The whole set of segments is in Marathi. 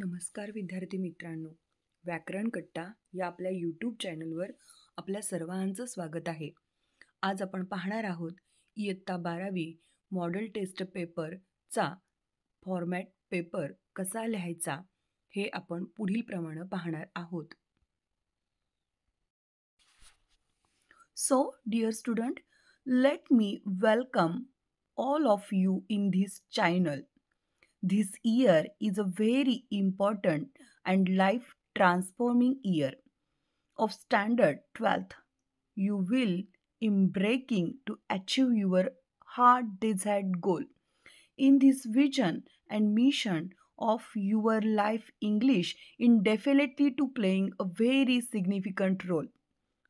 नमस्कार विद्यार्थी मित्रांनो, व्याकरण कट्टा या आपल्या यूट्यूब चॅनलवर आपल्या सर्वांचं स्वागत आहे. आज आपण पाहणार आहोत इयत्ता 12वी मॉडेल टेस्ट पेपरचा फॉर्मॅट पेपर कसा लिहायचा हे आपण पुढील प्रमाणे पाहणार आहोत. So dear student, let me welcome all of you in this channel. This year is a very important and life transforming year of standard 12th. You will embarking to achieve your heart desired goal. In this vision and mission of your life, English in definitely to playing a very significant role.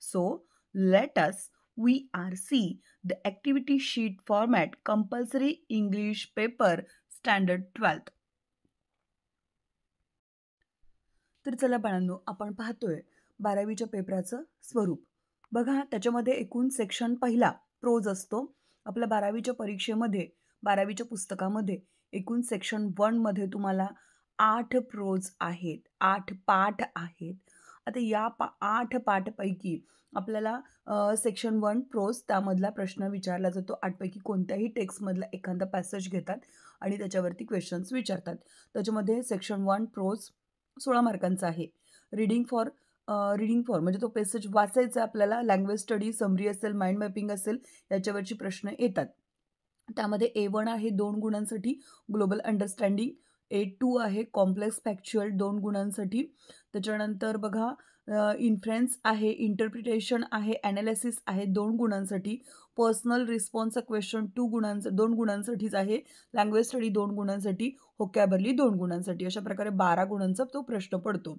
So let us we are see the activity sheet format compulsory English paper standard 12th. तर चला बाळांनो, आपण पाहतोय 12वीच्या पेपराचं स्वरूप. बघा, त्याच्यामध्ये एकूण सेक्शन पहिला प्रोज असतो. आपल्या 12वीच्या परीक्षेमध्ये 12वीच्या पुस्तकामध्ये एकूण सेक्शन 1 मध्ये तुम्हाला 8 प्रोज आहेत, 8 पाठ आहेत. आता या 8 पाठपैकी आपल्याला सेक्शन 1 प्रोज त्यामधला प्रश्न विचारला जातो. 8 पैकी कोणत्याही टेक्स्टमधला एखादा पॅसेज घेतात आणि त्याच्यावरती क्वेश्चन्स विचारतात. त्याच्यामध्ये सेक्शन 1 प्रोज 16 मार्कांचा आहे. रिडिंग फॉर म्हणजे तो पॅसेज वाचायचा आपल्याला. लँग्वेज स्टडी, समरी असेल, माइंड मॅपिंग असेल, याच्यावरची प्रश्न येतात. त्यामध्ये A1 आहे 2 गुणांसाठी, ग्लोबल अंडरस्टँडिंग. A2 आहे कॉम्प्लेक्स फॅक्च्युअल 2 गुणांसाठी. त्याच्यानंतर बघा इन्फ्लुएन्स आहे, इंटरप्रिटेशन आहे, ॲनालिसिस आहे 2 गुणांसाठी. पर्सनल रिस्पॉन्स क्वेश्चन 2 गुणांसाठीच आहे. लँग्वेज स्टडी 2 गुणांसाठी, व्होकॅब्युलरी 2 गुणांसाठी. अशा प्रकारे 12 गुणांचा तो प्रश्न पडतो.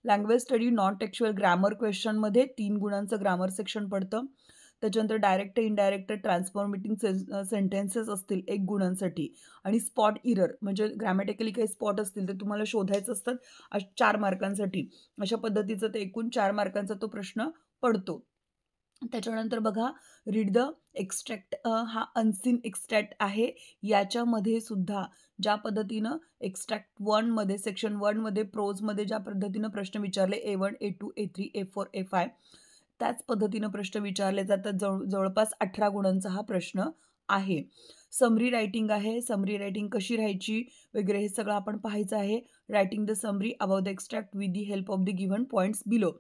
Language study non textual grammar क्वेश्चनमध्ये 3 गुणांचं ग्रामर सेक्शन पडतं. त्याच्यानंतर डायरेक्ट इनडायरेक्ट ट्रान्सफॉर्मेटिंग सेंटेन्सेस असतील 1 गुणांसाठी. आणि स्पॉट इरर म्हणजे ग्रॅमॅटिकली काही स्पॉट असतील ते तुम्हाला शोधायचं असतात 4 मार्कांसाठी. अशा पद्धतीचं ते एकूण 4 मार्कांचा तो प्रश्न पडतो. त्याच्यानंतर बघा, रीड द एक्स्ट्रॅक्ट हा अनसीन एक्स्ट्रॅक्ट आहे. याच्यामध्ये सुद्धा ज्या पद्धतीनं एक्स्ट्रॅक्ट 1 मध्ये सेक्शन 1 मध्ये प्रोजमध्ये ज्या पद्धतीनं प्रश्न विचारले A1, A2, A3, A4, A5 त्याच पद्धतीनं प्रश्न विचारले जातात. जवळपास 18 गुणांचा हा प्रश्न आहे. समरी रायटिंग आहे. समरी रायटिंग कशी राहायची वगैरे हे सगळं आपण पाहायचं आहे. Writing the summary about the extract with the help of the given points below.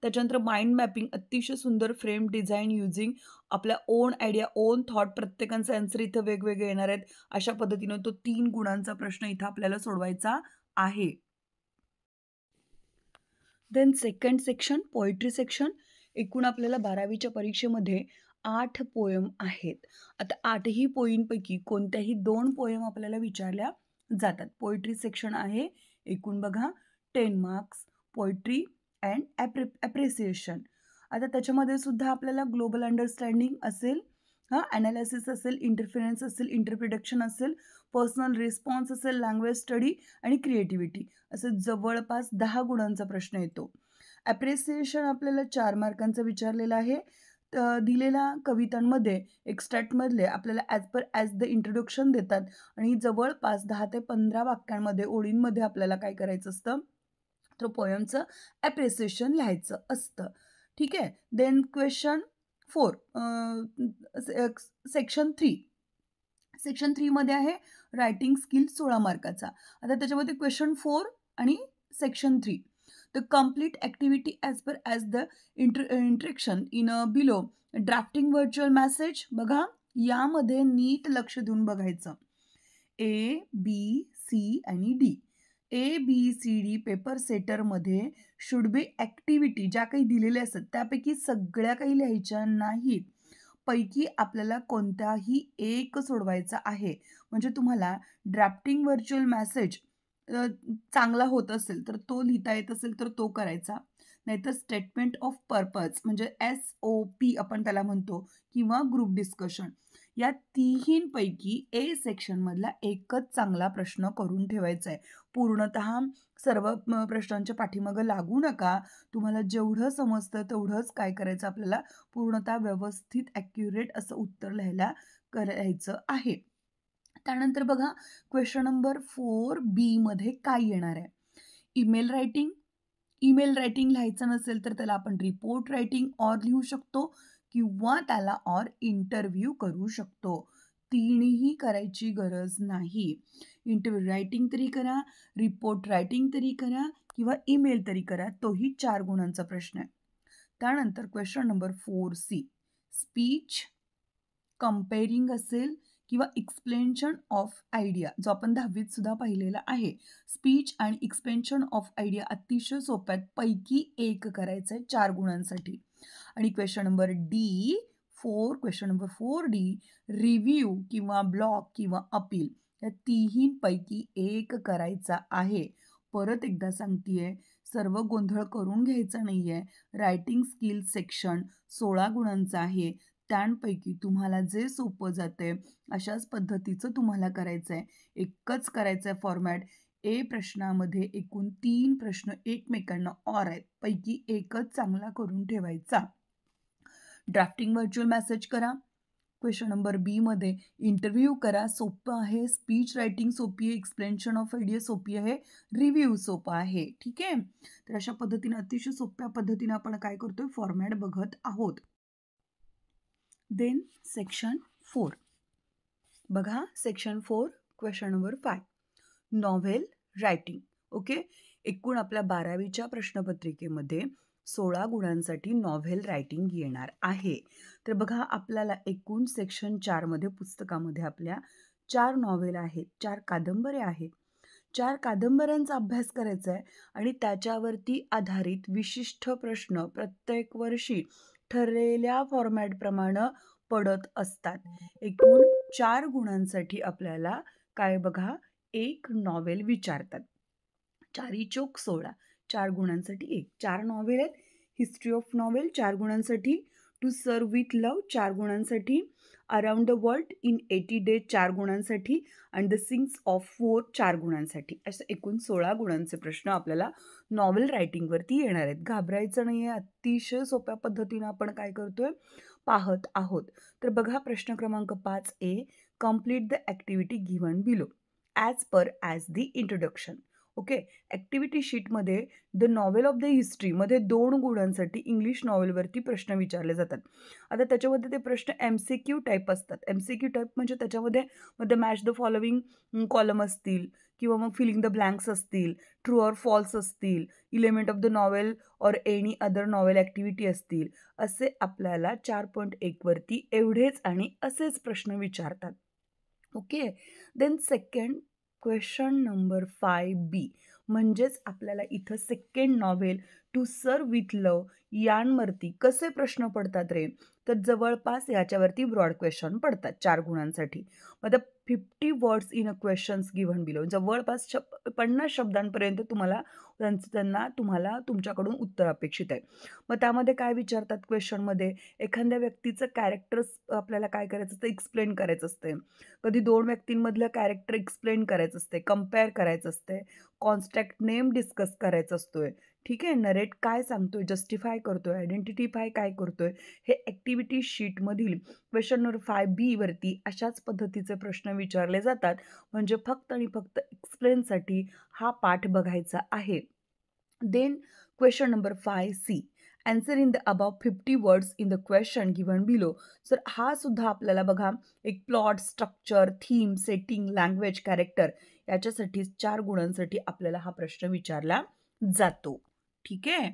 त्याच्यानंतर माइंड मॅपिंग, अतिशय सुंदर फ्रेम डिझाईन युझिंग आपल्या ओन आयडिया, ओन थॉट. प्रत्येकांचा आन्सर इथं वेगवेगळे येणार आहेत. अशा पद्धतीनं तो 3 गुणांचा प्रश्न इथं आपल्याला सोडवायचा आहे. Then second section poetry section. एकूण आपल्याला 12वीच्या परीक्षेमध्ये 8 पोयम आहेत. आता 8ही पोईमपैकी कोणत्याही 2 पोयम आपल्याला विचारल्या जातात. पोएट्री सेक्शन आहे. एकूण बघा 10 मार्क्स पोएट्री अँड ॲप्रिसिएशन. आता त्याच्यामध्ये सुद्धा आपल्याला ग्लोबल अंडरस्टँडिंग असेल, ॲनालिसिस असेल, इंटरफरन्स असेल, इंटरप्रिटेशन असेल, पर्सनल रिस्पॉन्स असेल, लँग्वेज स्टडी आणि क्रिएटिव्हिटी असं जवळपास 10 गुणांचा प्रश्न येतो. ॲप्रिसिएशन आपल्याला 4 मार्कांचा विचारलेला आहे. दिलेल्या कवितांमध्ये एक्स्ट्रॅक्टमधले आपल्याला ॲज द इंट्रोडक्शन देतात आणि जवळपास 10 ते 15 वाक्यांमध्ये, ओळींमध्ये आपल्याला काय करायचं असतं, तर पोयमचं ॲप्रिसिएशन लिहायचं असतं. ठीक आहे. Then question 4 section 3. सेक्शन 3 मध्ये आहे रायटिंग स्किल 16 मार्काचा. आता त्याच्यामध्ये क्वेश्चन 4 आणि section 3. The complete activity as the interaction in below. Drafting virtual message. बघा, यामध्ये नीट लक्ष देऊन बघायचं. A, B, C आणि D. ABCD पेपर सेटरमध्ये शुड बी ॲक्टिव्हिटी ज्या काही दिलेल्या असतात त्यापैकी सगळ्या काही लिहायच्या नाहीत. पैकी आपल्याला कोणताही एक सोडवायचा आहे. म्हणजे तुम्हाला ड्राफ्टिंग व्हर्च्युअल मेसेज चांगला होत असेल तर तो लिहिता येत असेल तर तो करायचा. नाहीतर स्टेटमेंट ऑफ पर्पज म्हणजे SOP आपण त्याला म्हणतो, किंवा ग्रुप डिस्कशन. या तिन्हींपैकी A सेक्शनमधला एकच चांगला प्रश्न करून ठेवायचा आहे. पूर्णतः सर्व प्रश्नांच्या पाठीमागं लागू नका. तुम्हाला जेवढं समजतं तेवढंच काय करायचं, आपल्याला पूर्णतः व्यवस्थित ॲक्युरेट असं उत्तर लिहायला करायचं आहे. त्यानंतर बघा क्वेश्चन नंबर 4B मध्ये काय येणार आहे. ईमेल रायटिंग, ईमेल रायटिंग लिहायचं नसेल तर त्याला आपण रिपोर्ट रायटिंग ऑर लिहू शकतो किंवा त्याला ऑर इंटरव्ह्यू करू शकतो. तिन्ही करायची गरज नाही. इंटरव्ह्यू रायटिंग तरी करा, रिपोर्ट रायटिंग तरी करा किंवा ईमेल तरी करा, तोही 4 गुणांचा प्रश्न आहे. त्यानंतर क्वेश्चन नंबर 4C, स्पीच कंपेअरिंग असेल किंवा एक्सप्लेन्शन ऑफ आयडिया, जो आपण 10वीत सुद्धा पाहिलेला आहे. स्पीच आणि एक्सप्लेन्शन ऑफ आयडिया अतिशय सोप्यात, पैकी एक करायचं आहे 4 गुणांसाठी. आणि question number question number 4D, review किंवा ब्लॉग किंवा अपील, या तिन्हींपैकी एक करायचा आहे. परत एकदा सांगतेय, सर्व गोंधळ करून घ्यायचा नाहीये. रायटिंग स्किल सेक्शन 16 गुणांचं आहे. त्यांपैकी तुम्हाला जे सोपं जाते अशाच पद्धतीचं तुम्हाला करायचं आहे. एकच करायचं आहे फॉर्मॅट. प्रश्नामध्ये एकूण 3 प्रश्न एकमेकांना ऑर आहेत, पैकी एकच चांगला करून ठेवायचा. ड्राफ्टिंग व्हर्च्युअल मेसेज करा. क्वेश्चन नंबर मध्ये इंटरव्ह्यू करा, सोपं आहे. स्पीच रायटिंग सोपी आहे, एक्सप्लेनेशन ऑफ आयडिया सोपी आहे, रिव्ह्यू सोपा आहे. ठीक आहे. तर अशा पद्धतीने अतिशय सोप्या पद्धतीने आपण काय करतोय, फॉर्मॅट बघत आहोत. देन सेक्शन 4 बघा. Section 4 question number 5, novel writing. Okay. एकूण आपल्या 12वीच्या प्रश्नपत्रिकेमध्ये 16 गुणांसाठी नॉव्हेल रायटिंग येणार आहे. तर बघा, आपल्याला एकूण सेक्शन 4 मध्ये पुस्तकामध्ये आपल्या 4 नॉव्हेल आहेत, 4 कादंबऱ्या आहेत. 4 कादंबऱ्यांचा अभ्यास करायचा आहे आणि त्याच्यावरती आधारित विशिष्ट प्रश्न प्रत्येक वर्षी ठरलेल्या फॉर्मॅटप्रमाणे पडत असतात. एकूण 4 गुणांसाठी आपल्याला काय बघा, एक नॉव्हेल विचारतात. 4 चोक 16, 4 गुणांसाठी 1. 4 नॉव्हेल आहेत. हिस्ट्री ऑफ नॉव्हेल 4 गुणांसाठी, टू सर्व विथ लव 4 गुणांसाठी, around the world in 80 days 4 गुणांसाठी आणि द सिंग्स ऑफ 4 4 गुणांसाठी. असे एकूण 16 गुणांचे प्रश्न आपल्याला नॉव्हेल रायटिंगवरती येणार आहेत. घाबरायचं नाही आहे, अतिशय सोप्या पद्धतीनं आपण काय करतोय, पाहत आहोत. तर बघा, प्रश्न क्रमांक 5A, complete the activity given below as the introduction. Okay. Activity शीटमध्ये द नॉव्हेल ऑफ द हिस्ट्रीमध्ये 2 गुणांसाठी इंग्लिश नॉव्हेलवरती प्रश्न विचारले जातात. आता त्याच्यामध्ये ते प्रश्न MCQ टाईप असतात. MCQ टाईप म्हणजे त्याच्यामध्ये मॅच द फॉलोविंग कॉलम असतील किंवा मग फिलिंग द ब्लँक्स असतील, ट्रू ऑर फॉल्स असतील, element of the novel or any other novel activity असतील. असे आपल्याला 4.1 वरती एवढेच आणि असेच प्रश्न विचारतात. Okay. Then second question number 5B, म्हणजेच आपल्याला इथं second novel to sir with love यांवरती कसे प्रश्न पडतात रे, तर जवळपास याच्यावरती ब्रॉड क्वेश्चन पडतात 4 गुणांसाठी. मग 50 words in a questions given below, जवळपास 50 शब्दांपर्यंत तुम्हाला तुमच्याकडून उत्तर अपेक्षित आहे. मग त्यामध्ये काय विचारतात क्वेश्चनमध्ये, एखाद्या व्यक्तीचं कॅरेक्टर आपल्याला काय करायचं असतं, एक्सप्लेन करायचं असते. कधी 2 व्यक्तींमधलं कॅरेक्टर एक्सप्लेन करायचं असते, कम्पेअर करायचं असते, कॉन्स्टॅक्ट नेम डिस्कस करायचा असतोय. ठीक आहे. नरेट काय सांगतोय, जस्टिफाय करतोय, आयडेंटिफाय काय करतोय, हे ॲक्टिव्हिटी शीटमधील क्वेश्चन नंबर 5B वरती अशाच पद्धतीचे प्रश्न विचारले जातात. म्हणजे फक्त आणि फक्त एक्सप्लेनसाठी हा पाठ बघायचा आहे. Then question number 5C, answer in the above 50 words in the question given below. तर हा सुद्धा आपल्याला बघा, एक plot, structure, theme, setting, language, character याच्यासाठी 4 गुणांसाठी आपल्याला हा प्रश्न विचारला जातो. ठीक आहे.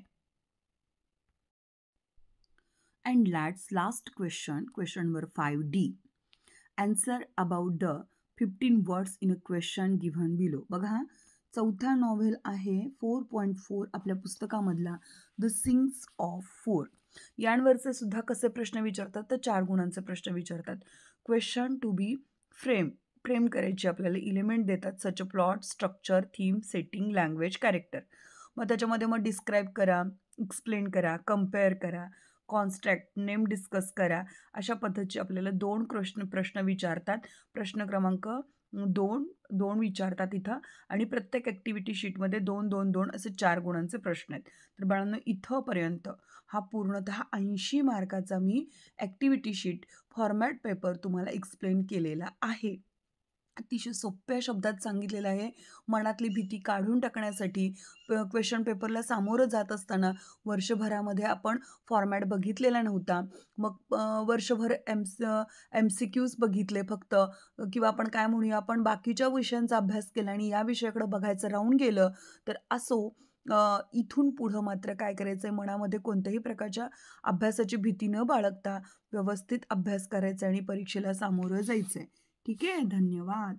And last question number 5D, answer about the 15 words in a question given below. बघा, चौथा नॉव्हेल आहे 4.4 आपल्या पुस्तकामधला, द सिंग्स ऑफ 4. यांवरचे सुद्धा कसे प्रश्न विचारतात, तर 4 गुणांचे प्रश्न विचारतात. क्वेश्चन टू बी फ्रेम करायची आपल्याला, इलिमेंट देतात such a plot, structure, theme, setting, language, character. मग त्याच्यामध्ये मग डिस्क्राईब करा, एक्सप्लेन करा, कम्पेअर करा, कॉन्स्टॅक्ट नेम डिस्कस करा. अशा पद्धतीचे आपल्याला 2 प्रश्न विचारतात. प्रश्न क्रमांक 2 विचारतात इथं आणि प्रत्येक ॲक्टिव्हिटी शीटमध्ये 2 असे 4 गुणांचे प्रश्न आहेत. तर बाळांनो, इथंपर्यंत हा पूर्णतः 80 मार्काचा मी ॲक्टिव्हिटी शीट फॉर्मॅट पेपर तुम्हाला एक्सप्लेन केलेला आहे. अतिशय सोप्या शब्दात सांगितलेलं आहे. मनातली भीती काढून टाकण्यासाठी क्वेश्चन पेपरला सामोरं जात असताना वर्षभरामध्ये आपण फॉर्मॅट बघितलेला नव्हता. मग वर्षभर MCQs बघितले फक्त किंवा आपण काय म्हणूया, आपण बाकीच्या विषयांचा अभ्यास केला आणि या विषयाकडे बघायचं राहून गेलं, तर असो. इथून पुढं मात्र काय करायचंय, मनामध्ये कोणत्याही प्रकारच्या अभ्यासाची भीती न बाळगता व्यवस्थित अभ्यास करायचा आणि परीक्षेला सामोरं जायचंय. ठीक आहे. धन्यवाद.